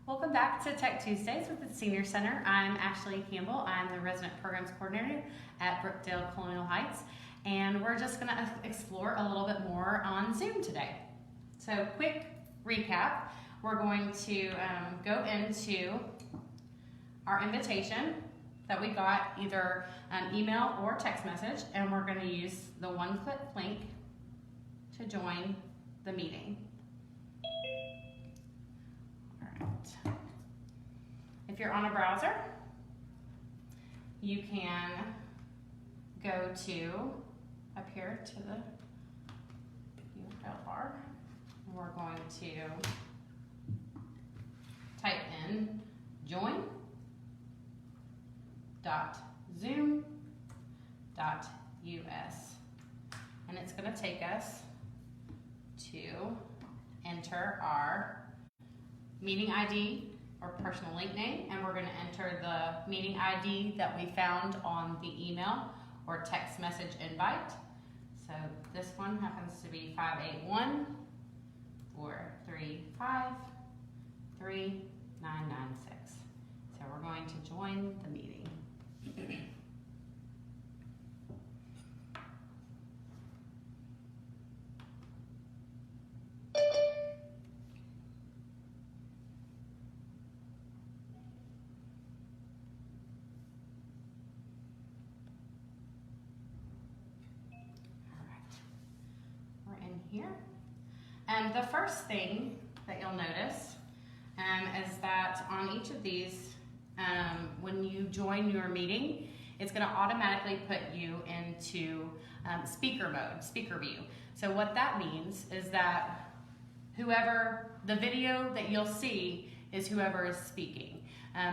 Welcome back to Tech Tuesdays with the Senior Center. I'm Ashley Campbell. I'm the Resident Programs Coordinator at Brookdale Colonial Heights, and we're just going to explore a little bit more on Zoom today. So quick recap, we're going to go into our invitation that we got, either an email or text message, and we're going to use the one-click link to join the meeting. If you're on a browser, you can go to up here to the URL bar. We're going to type in join.zoom.us, and it's going to take us to enter our meeting ID or personal link name, and we're going to enter the meeting ID that we found on the email or text message invite. So this one happens to be 581-435-3996. So we're going to join the meeting. Here. And the first thing that you'll notice is that on each of these, when you join your meeting, it's going to automatically put you into speaker mode, speaker view. So what that means is that the video that you'll see is whoever is speaking.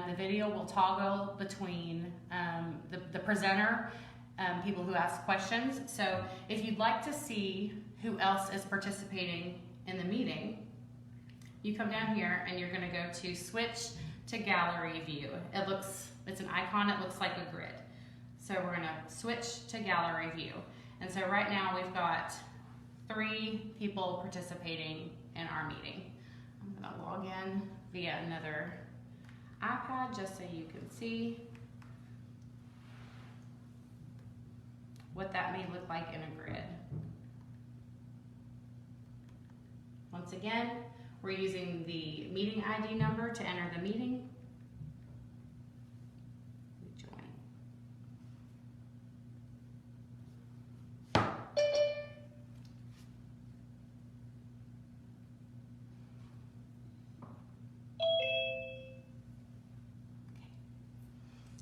The video will toggle between the presenter, people who ask questions. So if you'd like to see who else is participating in the meeting, you come down here and you're going to go to switch to gallery view. It's an icon, it looks like a grid. So we're going to switch to gallery view. And so right now we've got 3 people participating in our meeting. I'm going to log in via another iPad just so you can see what that may look like in a grid. Once again, we're using the meeting ID number to enter the meeting. Join.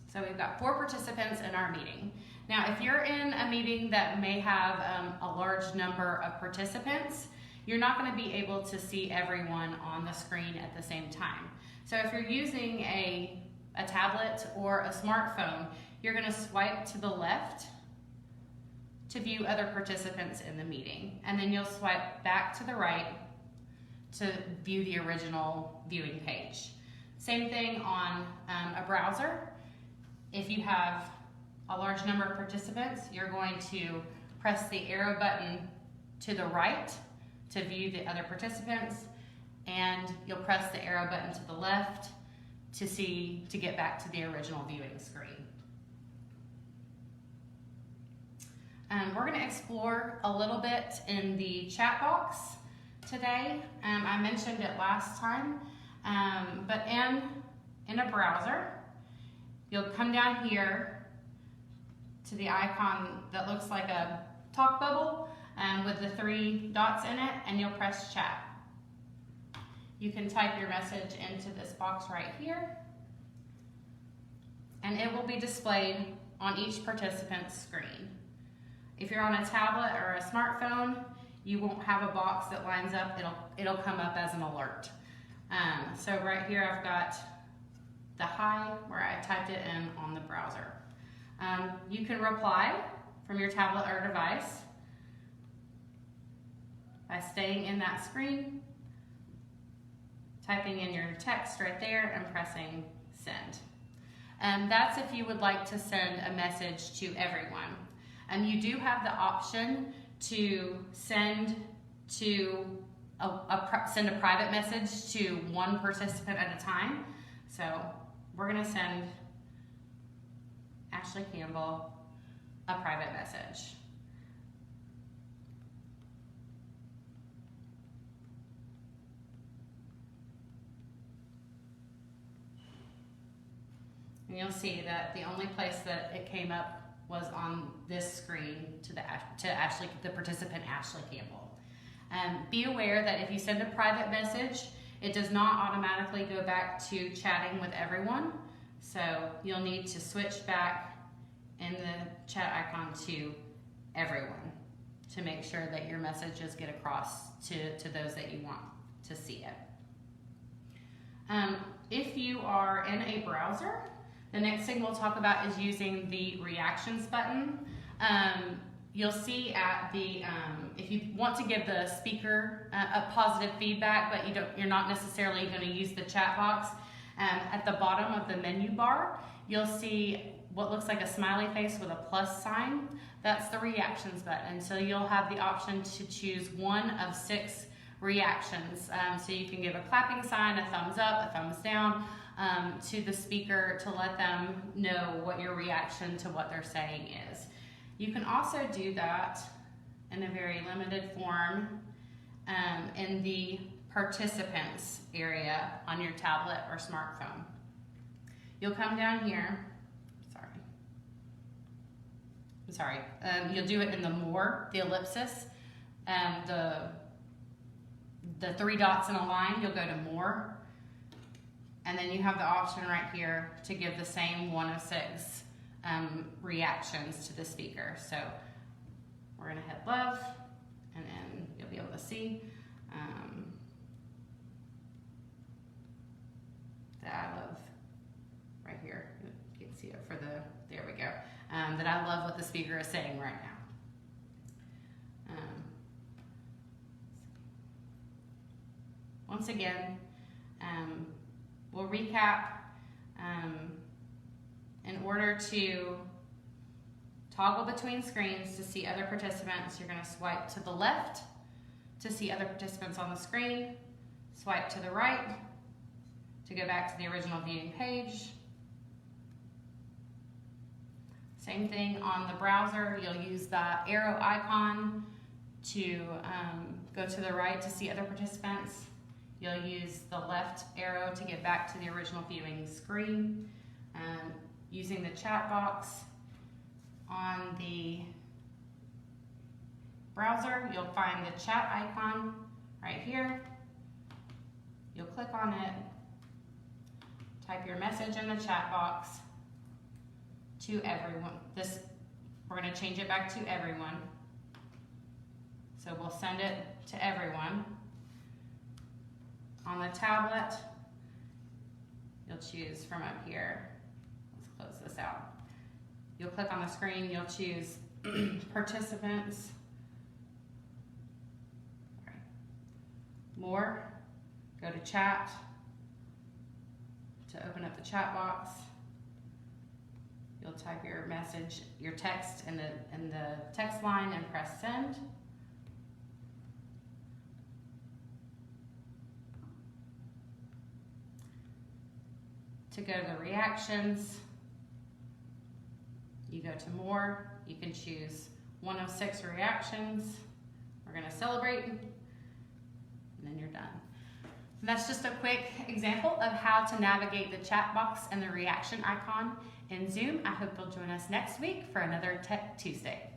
So we've got 4 participants in our meeting. Now, if you're in a meeting that may have a large number of participants, you're not going to be able to see everyone on the screen at the same time. So if you're using a tablet or a smartphone, you're going to swipe to the left to view other participants in the meeting. And then you'll swipe back to the right to view the original viewing page. Same thing on a browser. If you have a large number of participants, you're going to press the arrow button to the right to view the other participants, and you'll press the arrow button to the left to get back to the original viewing screen. We're going to explore a little bit in the chat box today. I mentioned it last time, but in a browser, you'll come down here to the icon that looks like a talk bubble with the 3 dots in it, and you'll press chat. You can type your message into this box right here, and it will be displayed on each participant's screen. If you're on a tablet or a smartphone, you won't have a box that lines up. It'll come up as an alert. So right here I've got the hi where I typed it in on the browser. You can reply from your tablet or device by staying in that screen, typing in your text right there, and pressing send. That's if you would like to send a message to everyone. And you do have the option to send to send a private message to one participant at a time. So we're gonna send Ashley Campbell a private message. And you'll see that the only place that it came up was on this screen to Ashley, the participant Ashley Campbell. Be aware that if you send a private message, it does not automatically go back to chatting with everyone. So you'll need to switch back in the chat icon to everyone to make sure that your messages get across to those that you want to see it. If you are in a browser, the next thing we'll talk about is using the reactions button. You'll see at the, if you want to give the speaker a positive feedback, but you're not necessarily going to use the chat box, at the bottom of the menu bar, you'll see what looks like a smiley face with a plus sign. That's the reactions button. So you'll have the option to choose one of 6 reactions. So you can give a clapping sign, a thumbs up, a thumbs down, to the speaker to let them know what your reaction to what they're saying is. You can also do that in a very limited form in the participants area on your tablet or smartphone. You'll come down here, you'll do it in the more, the ellipsis, the 3 dots in a line, you'll go to more, and then you have the option right here to give the same one of 6 reactions to the speaker. So we're gonna hit love, and then you'll be able to see that I love right here. You can see it for there we go. That I love what the speaker is saying right now. Once again, we'll recap. In order to toggle between screens to see other participants, you're going to swipe to the left to see other participants on the screen, swipe to the right to go back to the original viewing page. Same thing on the browser, you'll use the arrow icon to go to the right to see other participants. You'll use the left arrow to get back to the original viewing screen. Using the chat box on the browser, you'll find the chat icon right here. You'll click on it, type your message in the chat box to everyone. We're going to change it back to everyone. So we'll send it to everyone. On the tablet, you'll choose from up here. Let's close this out. You'll click on the screen, you'll choose participants. More, go to chat to open up the chat box. You'll type your message, your text in the text line and press send. To go to the reactions, you go to more, you can choose one of 6 reactions. We're gonna celebrate, and then you're done. And that's just a quick example of how to navigate the chat box and the reaction icon in Zoom. I hope you'll join us next week for another Tech Tuesday.